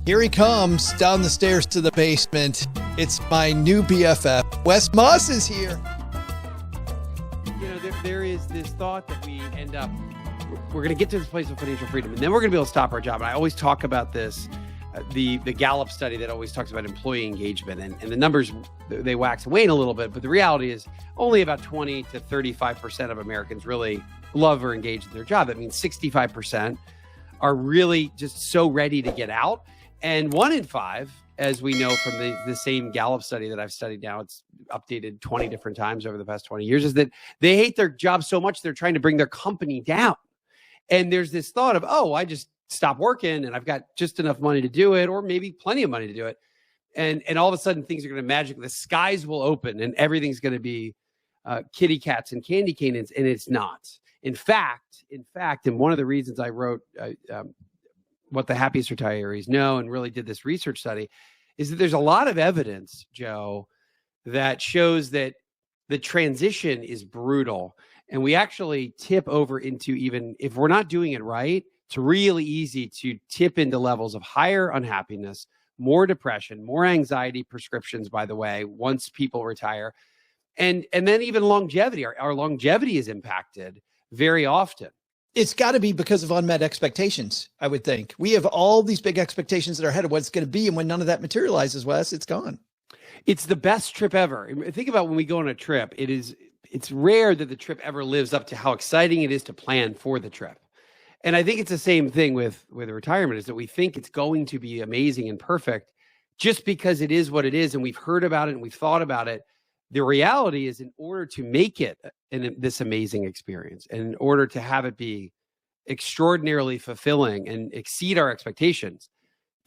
Here he comes down the stairs to the basement. It's my new BFF. Wes Moss is here. You know, there is this thought that we end up, we're going to get to this place of financial freedom, and then we're going to be able to stop our job. And I always talk about this, the Gallup study that always talks about employee engagement, and the numbers, they wax and wane a little bit, but the reality is only about 20 to 35% of Americans really love or engage in their job. That means 65% are really just so ready to get out. And 1 in 5, as we know from the same Gallup study that I've studied now, it's updated 20 different times over the past 20 years, is that they hate their job so much they're trying to bring their company down. And there's this thought of, oh, I just stop working and I've got just enough money to do it, or maybe plenty of money to do it. And all of a sudden things are going to magically, the skies will open and everything's going to be kitty cats and candy canes, and it's not. In fact, and one of the reasons I wrote What the Happiest Retirees Know and really did this research study is that there's a lot of evidence, Joe, that shows that the transition is brutal. And we actually tip over into, even if we're not doing it right, it's really easy to tip into levels of higher unhappiness, more depression, more anxiety prescriptions, by the way, once people retire. And then even longevity, our longevity is impacted very often. It's got to be because of unmet expectations, I would think. We have all these big expectations that are ahead of what it's going to be. And when none of that materializes, Wes, it's gone. It's the best trip ever. Think about when we go on a trip, it's rare that the trip ever lives up to how exciting it is to plan for the trip. And I think it's the same thing with retirement, is that we think it's going to be amazing and perfect just because it is what it is. And we've heard about it and we've thought about it. The reality is, in order to make it this amazing experience, and in order to have it be extraordinarily fulfilling and exceed our expectations,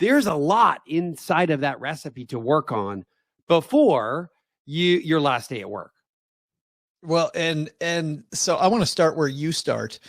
there's a lot inside of that recipe to work on before your last day at work. Well, and so I want to start where you start,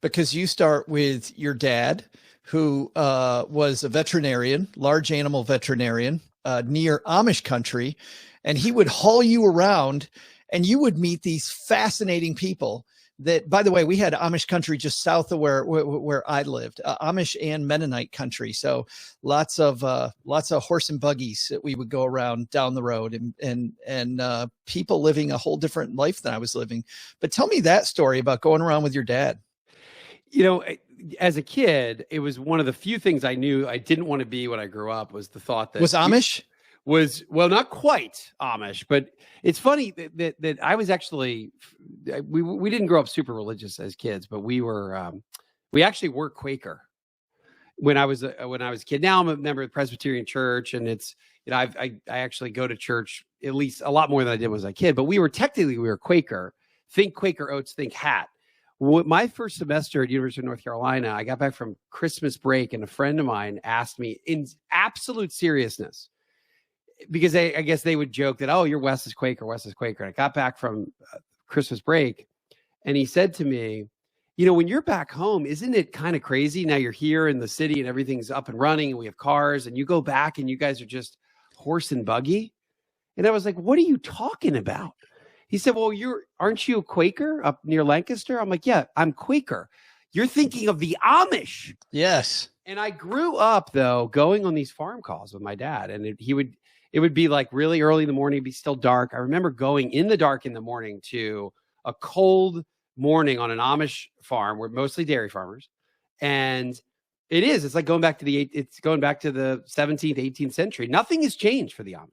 because you start with your dad, who was a veterinarian, large animal veterinarian, near Amish country. And he would haul you around and you would meet these fascinating people that, by the way, we had Amish country just south of where I lived, Amish and Mennonite country. So lots of horse and buggies that we would go around down the road, and people living a whole different life than I was living. But tell me that story about going around with your dad. You know, as a kid, it was one of the few things I knew I didn't want to be when I grew up, was the thought that was Amish. Well, not quite Amish, but it's funny that I was actually, we didn't grow up super religious as kids, but we actually were Quaker when I was a kid. Now I'm a member of the Presbyterian Church, and it's, you know, I actually go to church at least a lot more than I did when I was a kid. But we were Quaker. Think Quaker Oats, think hat. My first semester at University of North Carolina, I got back from Christmas break, and a friend of mine asked me in absolute seriousness, because I guess they would joke that, oh, you're Wes is Quaker. And I got back from Christmas break, and he said to me, you know, when you're back home, isn't it kind of crazy? Now you're here in the city and everything's up and running and we have cars, and you go back and you guys are just horse and buggy. And I was like, what are you talking about? He said, well, aren't you a Quaker up near Lancaster? I'm like, yeah, I'm Quaker. You're thinking of the Amish. Yes. And I grew up, though, going on these farm calls with my dad, and it would be like really early in the morning, it'd be still dark. I remember going in the dark in the morning to a cold morning on an Amish farm. We're mostly dairy farmers. And it's like going back to the 17th, 18th century. Nothing has changed for the Amish.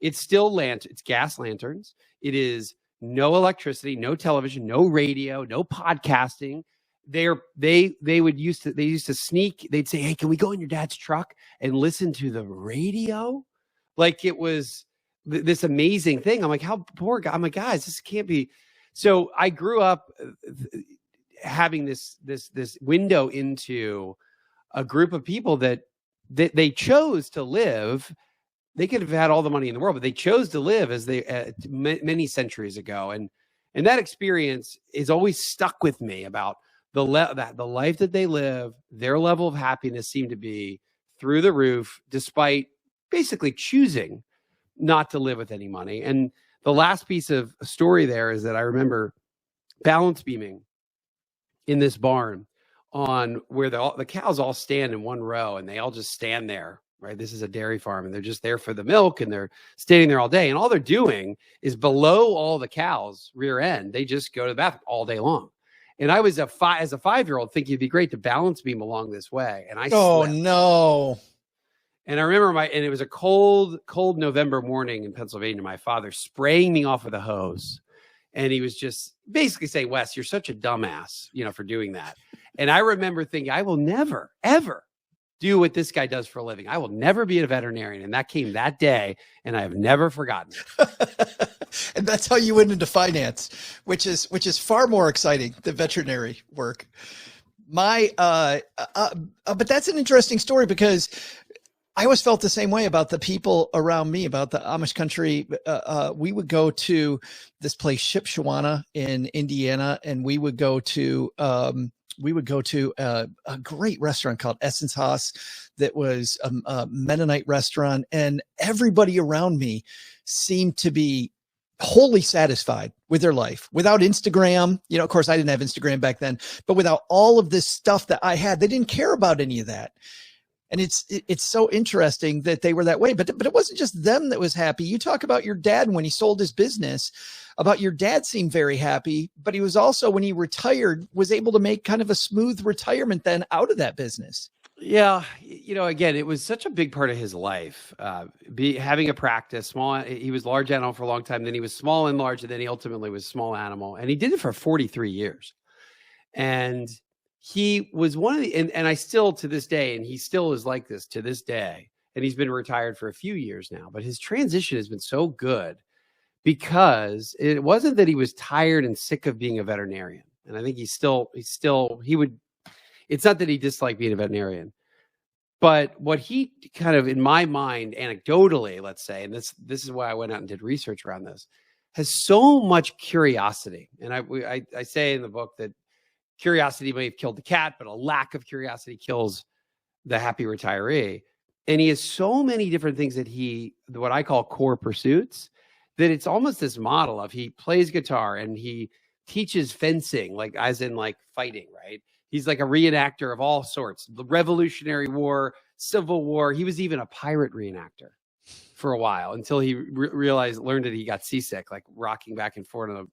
It's still it's gas lanterns. It is no electricity, no television, no radio, no podcasting. They used to sneak. They'd say, hey, can we go in your dad's truck and listen to the radio? Like it was this amazing thing. I'm like, how poor guy. I'm like, guys, this can't be. So I grew up having this window into a group of people that they chose to live. They could have had all the money in the world, but they chose to live as they many centuries ago. And that experience is always stuck with me about the life that they live. Their level of happiness seemed to be through the roof, despite basically choosing not to live with any money. And the last piece of story there is that I remember balance beaming in this barn on where the cows all stand in one row, and they all just stand there right? This is a dairy farm and they're just there for the milk and they're standing there all day. And all they're doing is below all the cows' rear end. They just go to the bathroom all day long. And I was as a 5-year-old thinking it'd be great to balance beam along this way. And I Oh, slipped. no. And I remember and it was a cold November morning in Pennsylvania, my father spraying me off with a hose. And he was just basically saying, Wes, you're such a dumbass, for doing that. And I remember thinking, I will never, ever do what this guy does for a living. I will never be a veterinarian. And that came that day, and I have never forgotten it. And that's how you went into finance, which is far more exciting than veterinary work. But that's an interesting story, because I always felt the same way about the people around me, about the Amish country. We would go to this place, Shipshewana in Indiana, and we would go to a great restaurant called Essence Haas that was a Mennonite restaurant, and everybody around me seemed to be wholly satisfied with their life without Instagram. Of course, I didn't have Instagram back then, but without all of this stuff that I had, they didn't care about any of that. And it's so interesting that they were that way, but it wasn't just them that was happy. You talk about your dad when he sold his business, about your dad seemed very happy, but he was also, when he retired, was able to make kind of a smooth retirement then out of that business. Yeah. Again, it was such a big part of his life, having a practice, he was large animal for a long time. Then he was small and large. And then he ultimately was small animal, and he did it for 43 years. And he was one of the, and I still to this day, and he still is like this to this day, and he's been retired for a few years now, but his transition has been so good because it wasn't that he was tired and sick of being a veterinarian. And I think it's not that he disliked being a veterinarian, but what he kind of, in my mind, anecdotally, let's say, and this is why I went out and did research around this, has so much curiosity. And I say in the book that curiosity may have killed the cat, but a lack of curiosity kills the happy retiree. And he has so many different things that what I call core pursuits, that it's almost this model of, he plays guitar and he teaches fencing, like as in like fighting, right? He's like a reenactor of all sorts, the Revolutionary War, Civil War. He was even a pirate reenactor for a while, until he learned that he got seasick, like rocking back and forth on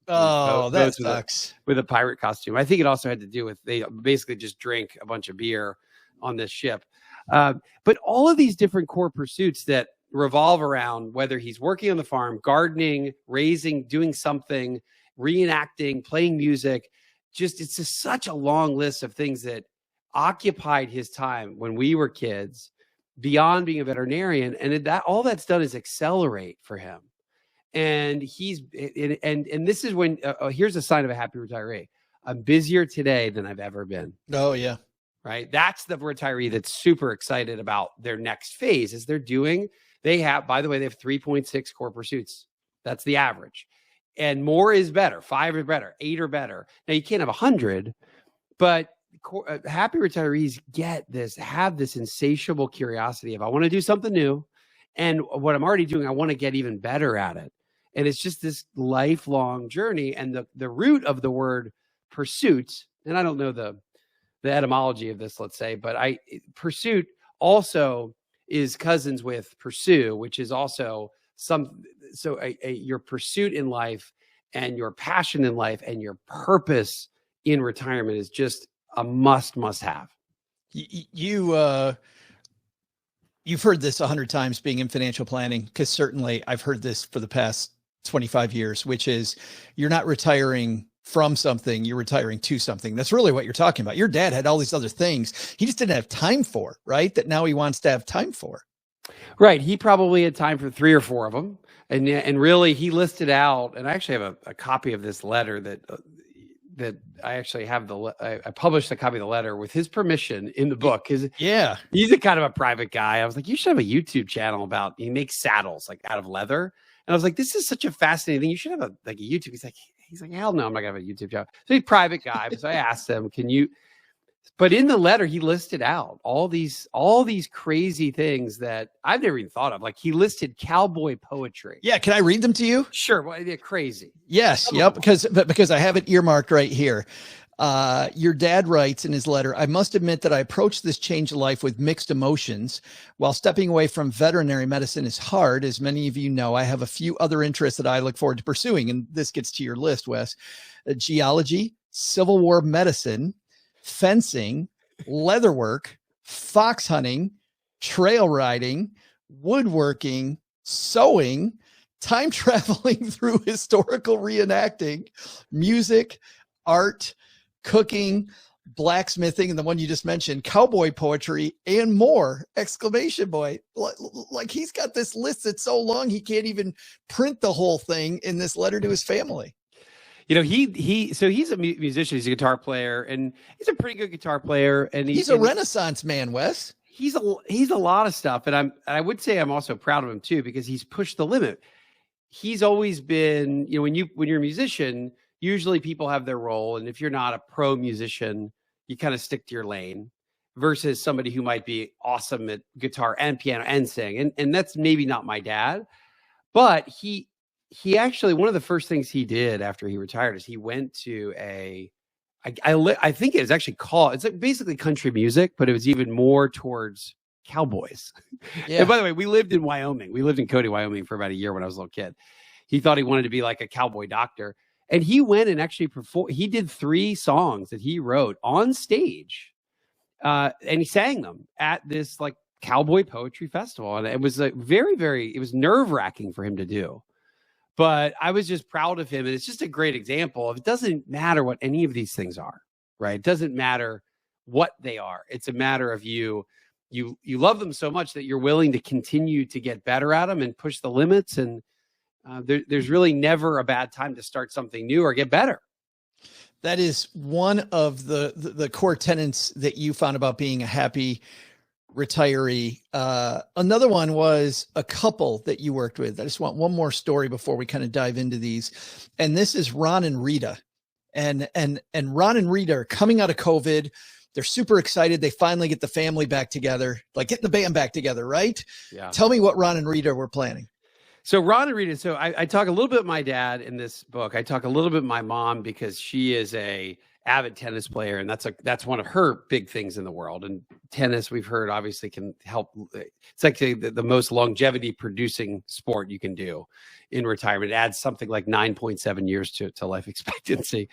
that sucks. With a pirate costume. I think it also had to do with, they basically just drank a bunch of beer on this ship. But all of these different core pursuits that revolve around whether he's working on the farm, gardening, raising, doing something, reenacting, playing music, it's just such a long list of things that occupied his time when we were kids, beyond being a veterinarian. And all that's done is accelerate for him. And and this is when, here's a sign of a happy retiree. I'm busier today than I've ever been. Oh yeah. Right. That's the retiree that's super excited about their next phase. They have 3.6 core pursuits. That's the average. And more is better. 5 is better. 8 are better. Now you can't have 100, but happy retirees have this insatiable curiosity of, I want to do something new, and what I'm already doing, I want to get even better at it. And it's just this lifelong journey. And the root of the word pursuit, and I don't know the etymology of this, let's say, but pursuit also is cousins with pursue, which is also your pursuit in life and your passion in life and your purpose in retirement is just a must have. You've heard this 100 times being in financial planning, because certainly I've heard this for the past 25 years, which is, you're not retiring from something, you're retiring to something. That's really what you're talking about. Your dad had all these other things he just didn't have time for, right? That now he wants to have time for. Right. He probably had time for 3 or 4 of them. And really, he listed out, and I actually have a copy of this letter that I actually have I published a copy of the letter with his permission in the book. Yeah. He's a kind of a private guy. I was like, you should have a YouTube channel he makes saddles like out of leather. And I was like, this is such a fascinating thing. You should have a YouTube. He's like, hell no, I'm not gonna have a YouTube channel. So he's a private guy. So I asked him, but in the letter, he listed out all these crazy things that I've never even thought of. Like, he listed cowboy poetry. Yeah. Can I read them to you? Sure. Well, they're crazy. Yes. Yep. Because I have it earmarked right here. Your dad writes in his letter, I must admit that I approached this change of life with mixed emotions. While stepping away from veterinary medicine is hard, as many of you know, I have a few other interests that I look forward to pursuing. And this gets to your list, Wes. Geology, Civil War medicine, fencing, leatherwork, fox hunting, trail riding, woodworking, sewing, time traveling through historical reenacting, music, art, cooking, blacksmithing, and the one you just mentioned, cowboy poetry, and more! Exclamation point. Like he's got this list that's so long he can't even print the whole thing in this letter to his family. You know, so he's a musician, he's a guitar player, and he's a pretty good guitar player, and he's a Renaissance man, Wes. He's a lot of stuff, and I would say I'm also proud of him too, because he's pushed the limit. He's always been, you know, when you're a musician, usually people have their role, and if you're not a pro musician, you kind of stick to your lane, versus somebody who might be awesome at guitar and piano and sing, and that's maybe not my dad, but he actually, one of the first things he did after he retired is he went to I think it was actually called, it's like basically country music, but it was even more towards cowboys. Yeah. And by the way, we lived in Wyoming. We lived in Cody, Wyoming for about a year when I was a little kid. He thought he wanted to be like a cowboy doctor. And he went and actually performed. He did 3 songs that he wrote on stage. And he sang them at this like cowboy poetry festival. And it was like it was nerve-wracking for him to do. But I was just proud of him. And it's just a great example of, it doesn't matter what any of these things are, right? It doesn't matter what they are. It's a matter of you love them so much that you're willing to continue to get better at them and push the limits. And there's really never a bad time to start something new or get better. That is one of the core tenets that you found about being a happy retiree. Another one was a couple that you worked with. I just want one more story before we kind of dive into these. And this is Ron and Rita. And Ron and Rita are coming out of COVID. They're super excited. They finally get the family back together, like getting the band back together, right? Yeah. Tell me what Ron and Rita were planning. So Ron and Rita, so I talk a little bit about my dad in this book. I talk a little bit about my mom, because she is a avid tennis player, and that's one of her big things in the world. And tennis, we've heard, obviously can help. It's like the most longevity producing sport you can do in retirement. It adds something like 9.7 years to life expectancy.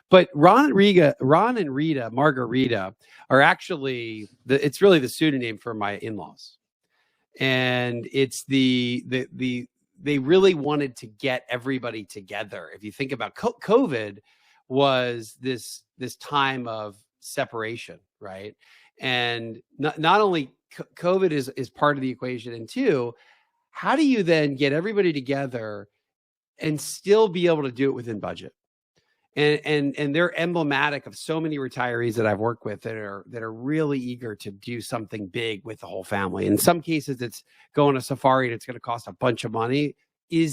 But Ron and Rita, Margarita, are actually it's really the pseudonym for my in-laws, and it's they really wanted to get everybody together. If you think about COVID, was this time of separation, right? And not only COVID is part of the equation, and 2, how do you then get everybody together and still be able to do it within budget? And they're emblematic of so many retirees that I've worked with that are really eager to do something big with the whole family. In some cases, it's going to safari and it's going to cost a bunch of money.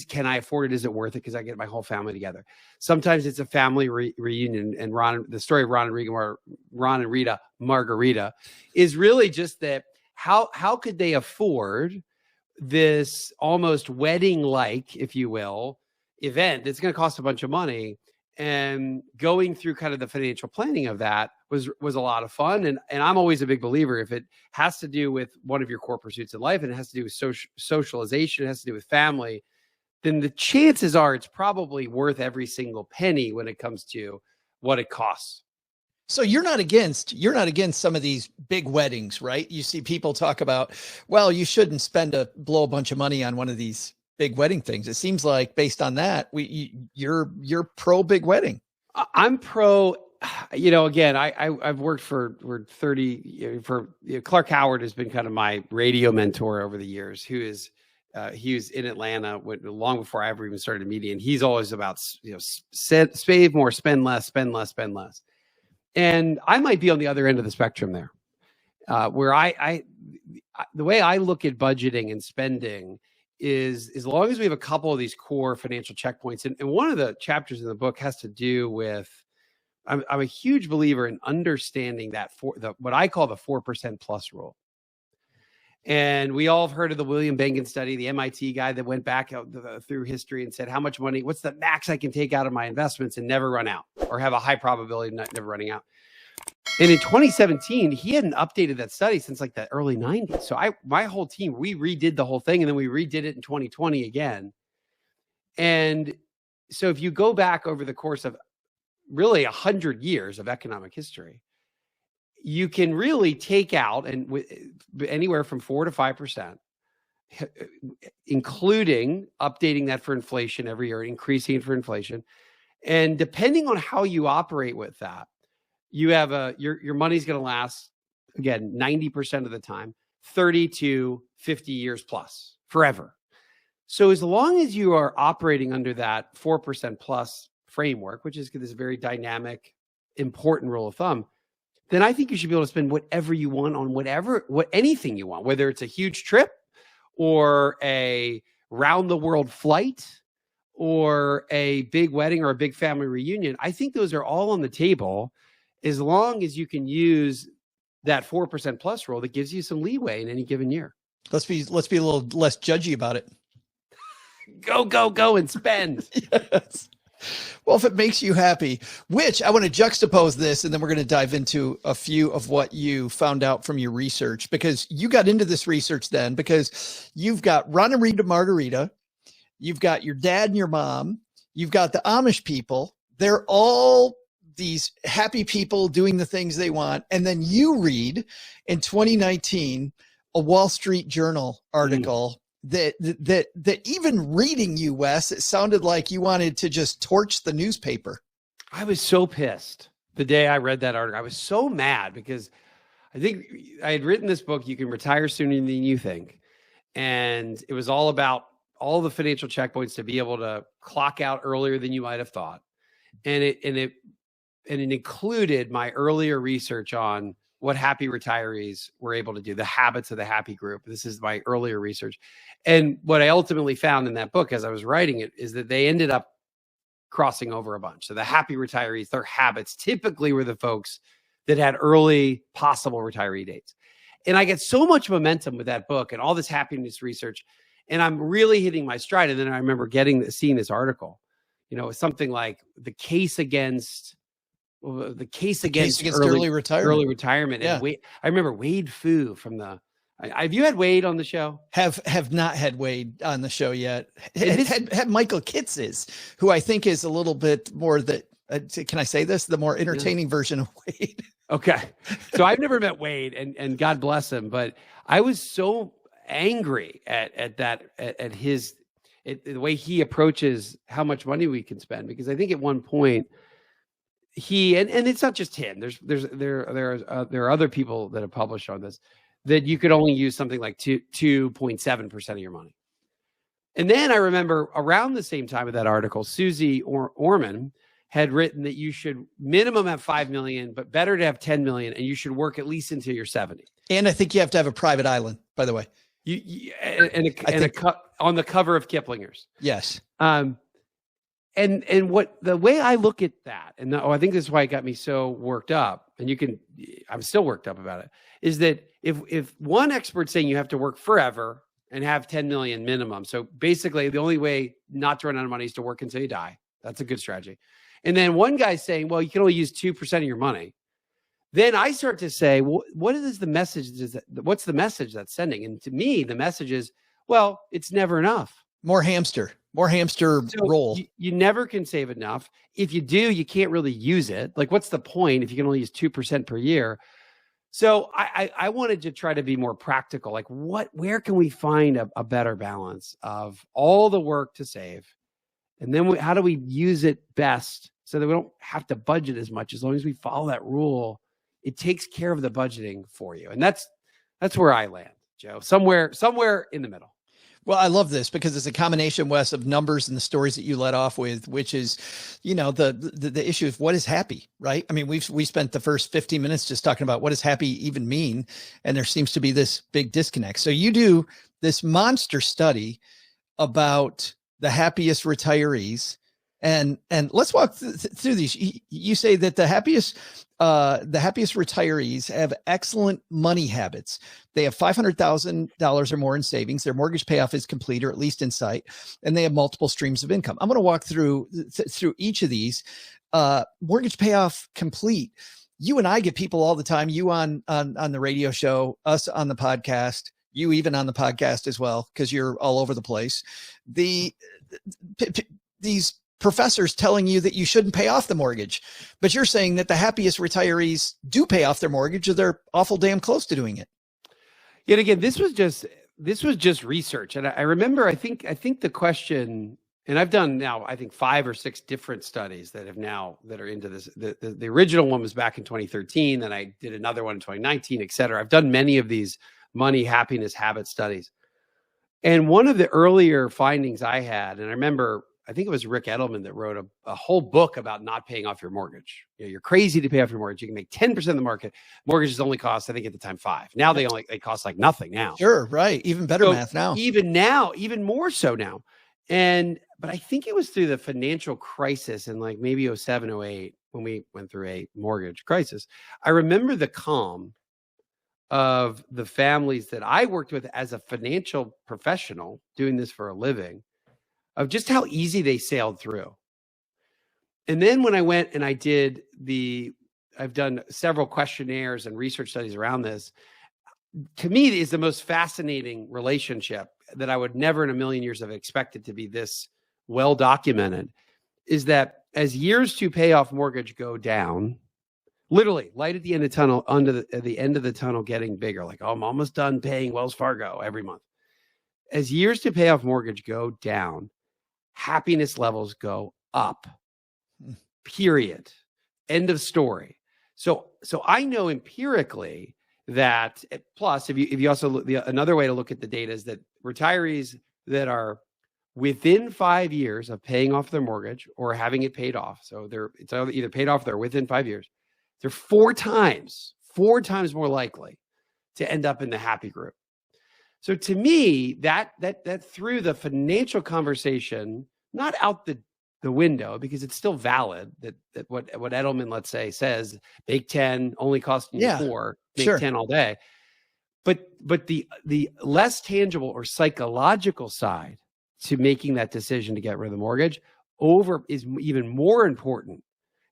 Can I afford it? Is it worth it? Because I get my whole family together. Sometimes it's a family reunion. And the story of Ron and Rita, Margarita, is really just that how could they afford this almost wedding-like, if you will, event that's going to cost a bunch of money? And going through kind of the financial planning of that was a lot of fun. And I'm always a big believer, if it has to do with one of your core pursuits in life, and it has to do with socialization, it has to do with family, then the chances are it's probably worth every single penny when it comes to what it costs. So you're not against some of these big weddings, right? You see people talk about, well, you shouldn't blow a bunch of money on one of these big wedding things. It seems like based on that, you're pro big wedding. I'm pro. Again, I've worked for 30 for Clark Howard has been kind of my radio mentor over the years. He was in Atlanta long before I ever even started media, and he's always about save more, spend less, spend less, spend less. And I might be on the other end of the spectrum there, where the way I look at budgeting and spending is, as long as we have a couple of these core financial checkpoints, and one of the chapters in the book has to do with, I'm a huge believer in understanding that what I call the 4% plus rule. And we all have heard of the William Bengen study, the MIT guy that went back through history and said, how much money, what's the max I can take out of my investments and never run out, or have a high probability of never running out. And in 2017, he hadn't updated that study since like the early 90s. So my whole team, we redid the whole thing, and then we redid it in 2020 again. And so if you go back over the course of really 100 years of economic history, you can really take out anywhere from 4 to 5%, including updating that for inflation every year, increasing it for inflation. And depending on how you operate with that, you have your money's going to last, again, 90% of the time, 30 to 50 years plus, forever. So as long as you are operating under that 4% plus framework, which is this very dynamic, important rule of thumb, then I think you should be able to spend whatever you want on anything you want, whether it's a huge trip or a round the world flight or a big wedding or a big family reunion. I think those are all on the table, as long as you can use that 4% plus rule that gives you some leeway in any given year. Let's be a little less judgy about it. Go and spend. Yes. Well, if it makes you happy, which I want to juxtapose this, and then we're going to dive into a few of what you found out from your research, because you got into this research then because you've got Run and Read a Margarita, you've got your dad and your mom, you've got the Amish people. They're all these happy people doing the things they want. And then you read in 2019, a Wall Street Journal article that even reading you, Wes, it sounded like you wanted to just torch the newspaper. I was so pissed the day I read that article. I was so mad because I think I had written this book, You Can Retire Sooner Than You Think. And it was all about all the financial checkpoints to be able to clock out earlier than you might have thought. And it included my earlier research on what happy retirees were able to do, the habits of the happy group. This is my earlier research. And what I ultimately found in that book as I was writing it is that they ended up crossing over a bunch. So the happy retirees, their habits typically were the folks that had early possible retiree dates. And I get so much momentum with that book and all this happiness research, and I'm really hitting my stride. And then I remember seeing this article, something like the case against early retirement. Yeah. And I remember Wade Fu from have you had Wade on the show? Have not had Wade on the show yet. Had Michael Kitz's, who I think is a little bit more can I say this? The more entertaining version of Wade. Okay. So I've never met Wade, and God bless him, but I was so angry at the way he approaches how much money we can spend, because I think at one point and it's not just him. There are other people that have published on this, that you could only use something like 2.7% of your money. And then I remember around the same time of that article, Susie Orman had written that you should minimum have 5 million, but better to have 10 million, and you should work at least until you're 70. And I think you have to have a private island, by the way. On the cover of Kiplinger's. Yes. And the way I look at that, and I think this is why it got me so worked up, and I'm still worked up about it, is that if one expert's saying you have to work forever and have 10 million minimum, so basically the only way not to run out of money is to work until you die. That's a good strategy. And then one guy's saying, well, you can only use 2% of your money. Then I start to say, well, what's the message that's sending? And to me, the message is, well, it's never enough. More hamster roll. You never can save enough. If you do, you can't really use it. Like, what's the point if you can only use 2% per year? So I wanted to try to be more practical. Like, where can we find a better balance of all the work to save? And then how do we use it best so that we don't have to budget as much? As long as we follow that rule, it takes care of the budgeting for you. And that's where I land, Joe, somewhere in the middle. Well, I love this because it's a combination, Wes, of numbers and the stories that you led off with, which is, the issue of what is happy, right? I mean, we spent the first 15 minutes just talking about what does happy even mean, and there seems to be this big disconnect. So you do this monster study about the happiest retirees, And let's walk through these. You say that the happiest retirees have excellent money habits. They have $500,000 or more in savings. Their mortgage payoff is complete, or at least in sight, and they have multiple streams of income. I'm going to walk through each of these. Mortgage payoff complete. You and I get people all the time. You on the radio show, us on the podcast, you even on the podcast as well, because you're all over the place. These professors telling you that you shouldn't pay off the mortgage, but you're saying that the happiest retirees do pay off their mortgage, or they're awful damn close to doing it. Yet again, this was just research. And I remember, I think the question, and I've done now, I think 5 or 6 different studies that are into this. The original one was back in 2013. Then I did another one in 2019, et cetera. I've done many of these money, happiness, habit studies. And one of the earlier findings I had, and I remember, I think it was Rick Edelman that wrote a whole book about not paying off your mortgage. You're crazy to pay off your mortgage. You can make 10% of the market. Mortgages only cost, I think at the time, 5. Now they cost like nothing now. Sure, right. Even better math now. Even more so now. But I think it was through the financial crisis in like maybe 07, 08, when we went through a mortgage crisis. I remember the calm of the families that I worked with as a financial professional doing this for a living, of just how easy they sailed through. And then when I went and I've done several questionnaires and research studies around this, to me, it is the most fascinating relationship that I would never in a million years have expected to be this well documented, is that as years to pay off mortgage go down, literally light at the end of the tunnel, at the end of the tunnel getting bigger, like, oh, I'm almost done paying Wells Fargo every month. As years to pay off mortgage go down, happiness levels go up, period. End of story. So I know empirically that, plus, if you also look, another way to look at the data is that retirees that are within 5 years of paying off their mortgage or having it paid off, so it's either paid off or they're within 5 years, they're 4 times more likely to end up in the happy group. So to me, that threw the financial conversation not out the window, because it's still valid that what Edelman, let's say, says, make 10, only costing you 4, make sure. 10 all day. But the less tangible or psychological side to making that decision to get rid of the mortgage is even more important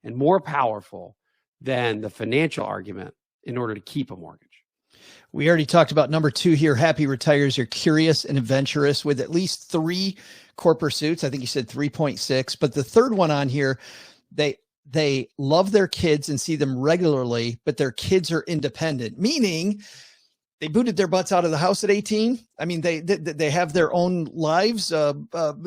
and more powerful than the financial argument in order to keep a mortgage. We already talked about number 2 here. Happy retires are curious and adventurous with at least 3 core pursuits. I think you said 3.6, but the third one on here, they love their kids and see them regularly, but their kids are independent, meaning they booted their butts out of the house at 18. I mean, they have their own lives.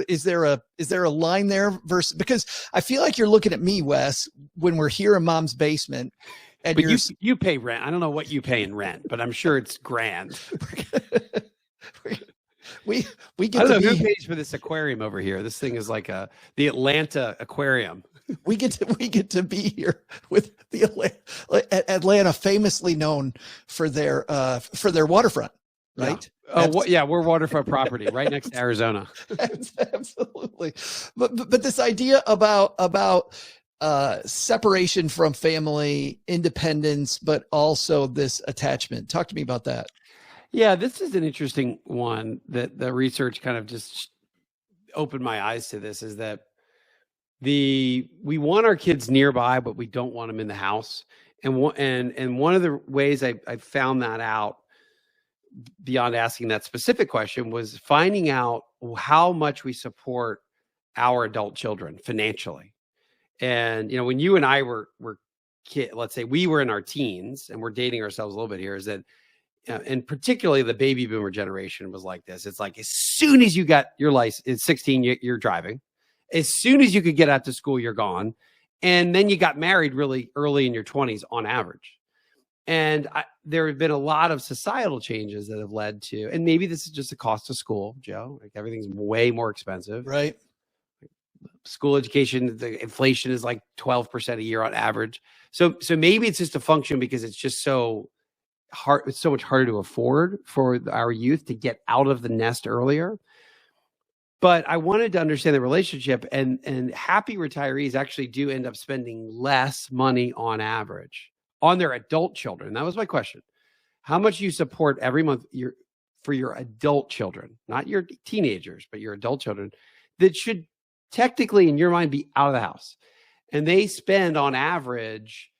Is there a line there versus, because I feel like you're looking at me, Wes, when we're here in mom's basement. And but you pay rent. I don't know what you pay in rent, but I'm sure it's grand. we get I don't to know be, who pays for this aquarium over here. This thing is like the Atlanta aquarium. We get to be here with the Atlanta, famously known for their waterfront, right? Yeah. Oh, we're waterfront property right next to Arizona. Absolutely. But this idea about separation from family, independence, but also this attachment. Talk to me about that. Yeah, this is an interesting one that the research kind of just opened my eyes to. This is that we want our kids nearby, but we don't want them in the house. And one of the ways I found that out, beyond asking that specific question, was finding out how much we support our adult children financially. And, when you and I were kids, let's say we were in our teens, and we're dating ourselves a little bit here, is that, and particularly the baby boomer generation was like this. It's like, as soon as you got your license, it's 16, you're driving. As soon as you could get out to school, you're gone. And then you got married really early in your 20s on average. And there have been a lot of societal changes that have led to, and maybe this is just the cost of school, Joe, like everything's way more expensive. Right. School education, the inflation is like 12% a year on average. So maybe it's just a function because it's just so hard. It's so much harder to afford for our youth to get out of the nest earlier. But I wanted to understand the relationship, and happy retirees actually do end up spending less money on average on their adult children. That was my question. How much you support every month for your adult children, not your teenagers, but your adult children that should technically in your mind be out of the house. And they spend on average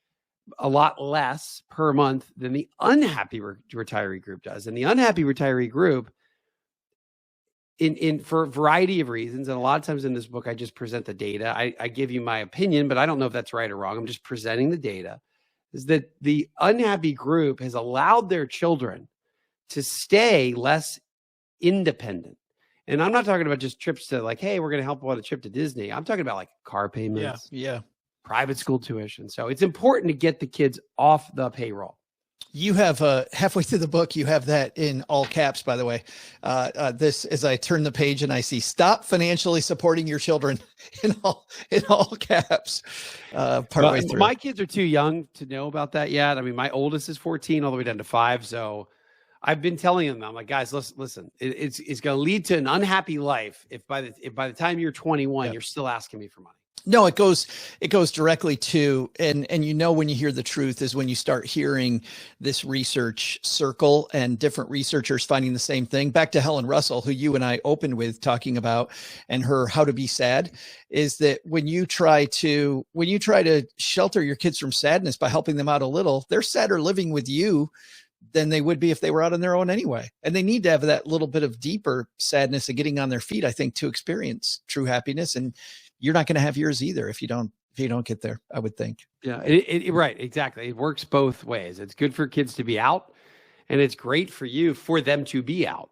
a lot less per month than the unhappy retiree group does. And the unhappy retiree group, for a variety of reasons, and a lot of times in this book, I just present the data. I give you my opinion, but I don't know if that's right or wrong. I'm just presenting the data. Is that the unhappy group has allowed their children to stay less independent. And I'm not talking about just trips to like, hey, we're going to help on a trip to Disney. I'm talking about like car payments, private school tuition. So it's important to get the kids off the payroll. You have halfway through the book, you have that in all caps, by the way. This, as I turn the page and I see "Stop financially supporting your children" in all caps. Partway through. My kids are too young to know about that yet. I mean, my oldest is 14, all the way down to 5. So I've been telling them, I'm like, guys, listen. It's going to lead to an unhappy life if by the time you're 21, you're still asking me for money. No, it goes directly to, and when you hear the truth is when you start hearing this research circle and different researchers finding the same thing. Back to Helen Russell, who you and I opened with talking about, and her How to Be Sad, is that when you try to shelter your kids from sadness by helping them out a little, they're sadder living with you than they would be if they were out on their own anyway. And they need to have that little bit of deeper sadness and getting on their feet, I think, to experience true happiness. And you're not going to have yours either if you don't get there, I would think. Yeah, right. Exactly. It works both ways. It's good for kids to be out, and it's great for them to be out.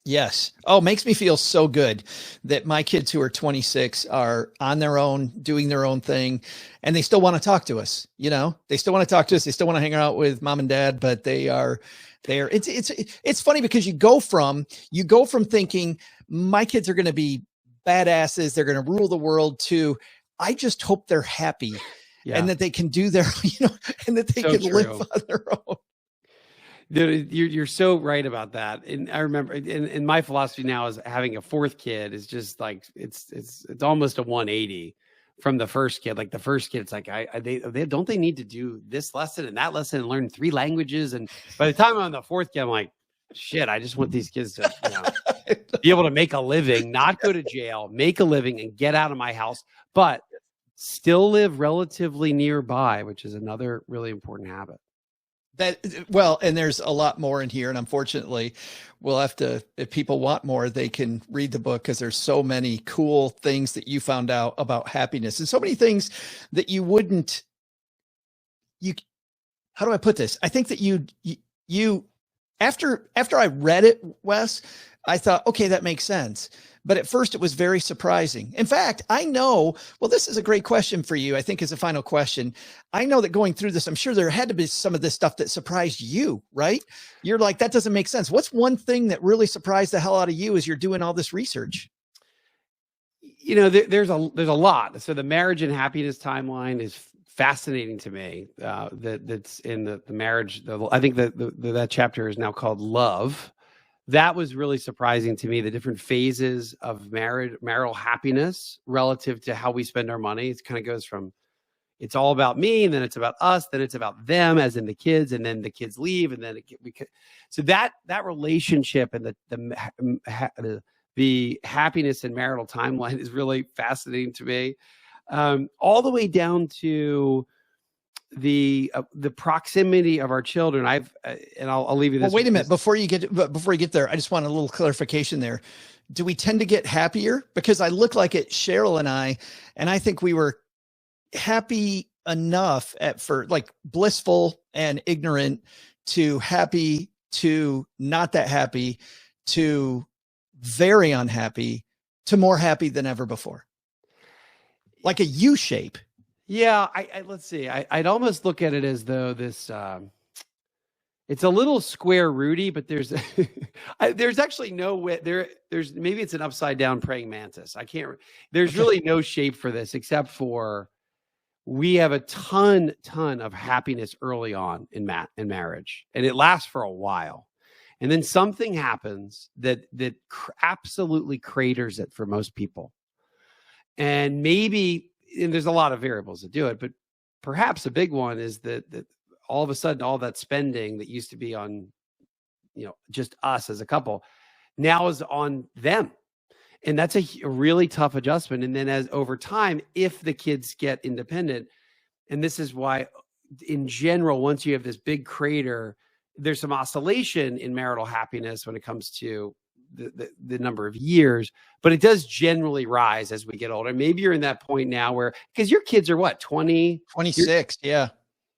Yes. Oh, makes me feel so good that my kids who are 26 are on their own, doing their own thing, and they still want to talk to us. They still want to talk to us. They still want to hang out with mom and dad, but it's funny because you go from thinking my kids are going to be badasses, they're going to rule the world, to I just hope they're happy and that they can do their, and that they can live on their own. Dude, you're so right about that. And I remember, and my philosophy now is having a fourth kid is just like, it's almost a 180 from the first kid. Like the first kid, it's like, they need to do this lesson and that lesson and learn 3 languages. And by the time I'm on the fourth kid, I'm like, shit, I just want these kids to be able to make a living, not go to jail, make a living and get out of my house, but still live relatively nearby, which is another really important habit. And there's a lot more in here. And unfortunately, we'll have to, if people want more, they can read the book, because there's so many cool things that you found out about happiness and so many things that how do I put this? I think that you after I read it, Wes, I thought, okay, that makes sense. But at first it was very surprising. In fact, this is a great question for you, I think, as a final question. I know that going through this, I'm sure there had to be some of this stuff that surprised you, right? You're like, that doesn't make sense. What's one thing that really surprised the hell out of you as you're doing all this research? There's a lot. So the marriage and happiness timeline is fascinating to me. That's in the marriage. I think that chapter is now called Love. That was really surprising to me, the different phases of marital happiness relative to how we spend our money. It kind of goes from, it's all about me, and then it's about us, then it's about them, as in the kids, and then the kids leave, and then so that relationship and the happiness and marital timeline is really fascinating to me, all the way down to the proximity of our children. I'll leave you this. Well, wait a minute before you get there. I just want a little clarification there. Do we tend to get happier? Because I look like it, Cheryl and I think we were happy enough for like blissful and ignorant, to happy, to not that happy, to very unhappy, to more happy than ever before. Like a U shape. Yeah, let's see. I'd almost look at it as though this, it's a little square Rudy, but there's actually no way there's maybe it's an upside down praying mantis. There's really no shape for this, except for we have a ton of happiness early on in marriage, and it lasts for a while. And then something happens that absolutely craters it for most people. And maybe, and there's a lot of variables that do it, but perhaps a big one is that all of a sudden, all that spending that used to be on, just us as a couple now is on them. And that's a really tough adjustment. And then as over time, if the kids get independent, and this is why in general, once you have this big crater, there's some oscillation in marital happiness when it comes to the number of years, but it does generally rise as we get older. Maybe you're in that point now where, because your kids are what, 20? 26. Yeah.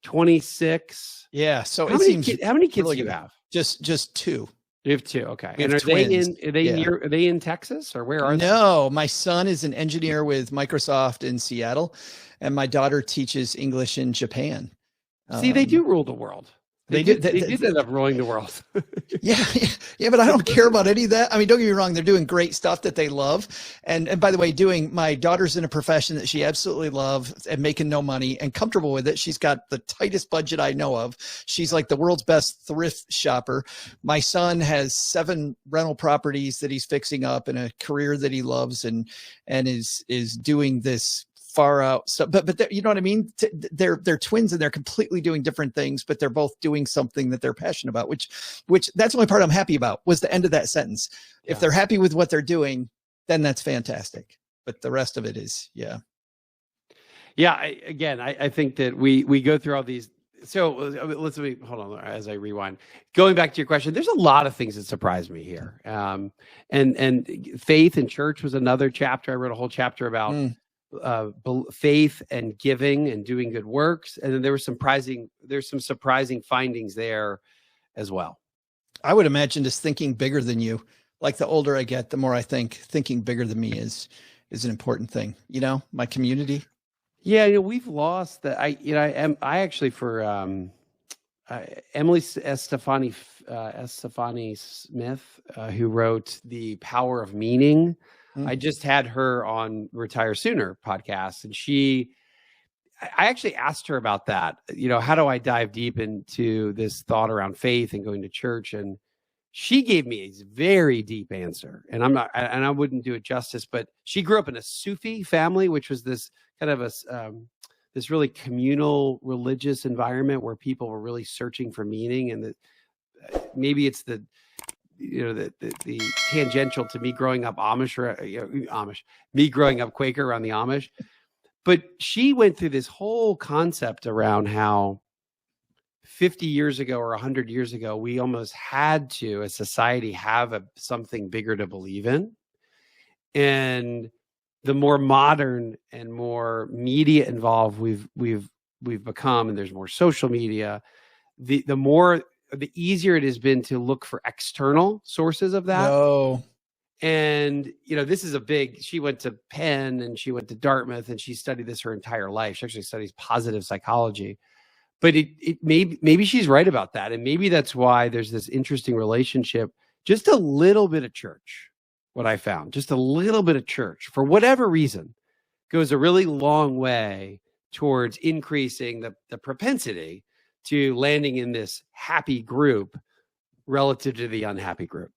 26. Yeah. So how many kids do you have? Just two. You have two. Okay. We And have are twins. are they in Texas or where are they? No, my son is an engineer with Microsoft in Seattle, and my daughter teaches English in Japan. See, they do rule the world. They did end up ruling the world. Yeah, but I don't care about any of that. I mean, don't get me wrong; they're doing great stuff that they love. And by the way, my daughter's in a profession that she absolutely loves and making no money and comfortable with it. She's got the tightest budget I know of. She's like the world's best thrift shopper. My son has 7 rental properties that he's fixing up and a career that he loves and is doing this far out stuff, but you know what I mean? They're twins and they're completely doing different things, but they're both doing something that they're passionate about, which that's the only part I'm happy about was the end of that sentence. Yeah. If they're happy with what they're doing, then that's fantastic. But the rest of it is, yeah. I think that we go through all these. So let me hold on as I rewind. Going back to your question, there's a lot of things that surprised me here. And faith in church was another chapter. I wrote a whole chapter about faith and giving and doing good works, and then there's some surprising findings there as well. I would imagine just thinking bigger than you. Like the older I get, the more I think thinking bigger than me is an important thing. My community. Yeah, we've lost that. I actually for Emily Estefani Smith, who wrote The Power of Meaning. I just had her on Retire Sooner podcast, and I actually asked her about that. How do I dive deep into this thought around faith and going to church? And she gave me a very deep answer, and I wouldn't do it justice, but she grew up in a Sufi family, which was this kind of this really communal religious environment where people were really searching for meaning. And maybe it's the tangential to me growing up me growing up Quaker around the Amish. But she went through this whole concept around how 50 years ago or 100 years ago, we almost had to, as society, have something bigger to believe in. And the more modern and more media involved we've become, and there's more social media, the easier it has been to look for external sources of that. No. And, this is she went to Penn and she went to Dartmouth and she studied this her entire life. She actually studies positive psychology, but maybe she's right about that. And maybe that's why there's this interesting relationship. Just a little bit of church, what I found, just a little bit of church for whatever reason goes a really long way towards increasing the propensity to landing in this happy group relative to the unhappy group.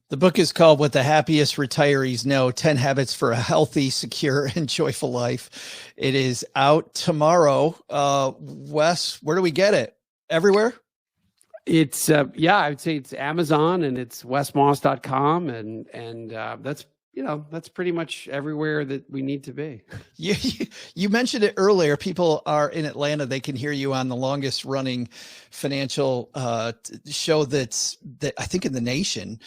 The book is called What the Happiest Retirees Know, 10 Habits for a Healthy, Secure, and Joyful Life. It is out tomorrow. Wes, where do we get it? Everywhere? It's, I would say it's Amazon and it's wesmoss.com. And that's pretty much everywhere that we need to be. You mentioned it earlier. People are in Atlanta. They can hear you on the longest running financial show that I think in the nation.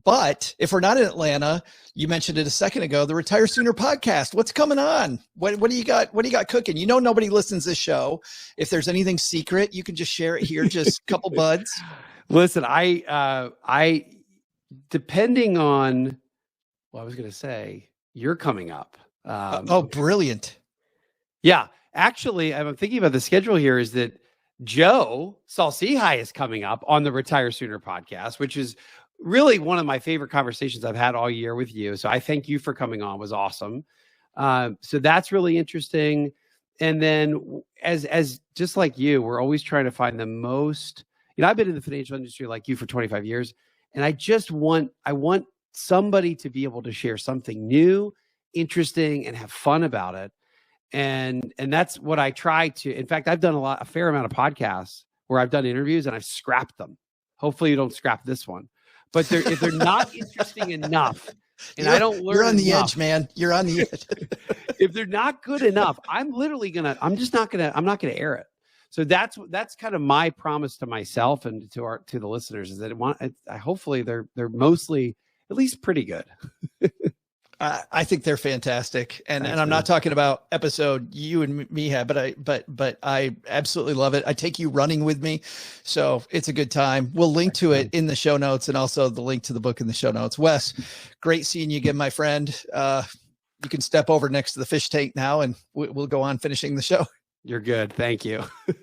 But if we're not in Atlanta, you mentioned it a second ago, the Retire Sooner podcast. What's coming on? What do you got? What do you got cooking? Nobody listens to this show. If there's anything secret, you can just share it here. Just a couple buds. Listen, I depending on. Well, I was going to say you're coming up. Brilliant. Yeah. Actually, I'm thinking about the schedule here is that Joe Saul-Sehy is coming up on the Retire Sooner podcast, which is really one of my favorite conversations I've had all year with you. So I thank you for coming on. It was awesome. So that's really interesting. And then as just like you, we're always trying to find the most I've been in the financial industry like you for 25 years, and I want somebody to be able to share something new, interesting, and have fun about it. And that's what I try to. In fact, I've done a fair amount of podcasts where I've done interviews and I've scrapped them. Hopefully you don't scrap this one, but if they're not interesting enough, and I don't learn, you're on the enough, edge, man. You're on the edge. If they're not good enough, I'm not gonna air it. So that's kind of my promise to myself and to the listeners, is that hopefully they're mostly at least pretty good. I think they're fantastic. And Thanks, and I'm man. not talking about episode you and me had, but I absolutely love it. I take you running with me. So it's a good time. We'll link to it in the show notes, and also the link to the book in the show notes. Wes, great seeing you again, my friend. You can step over next to the fish tank now, and we'll go on finishing the show. You're good. Thank you.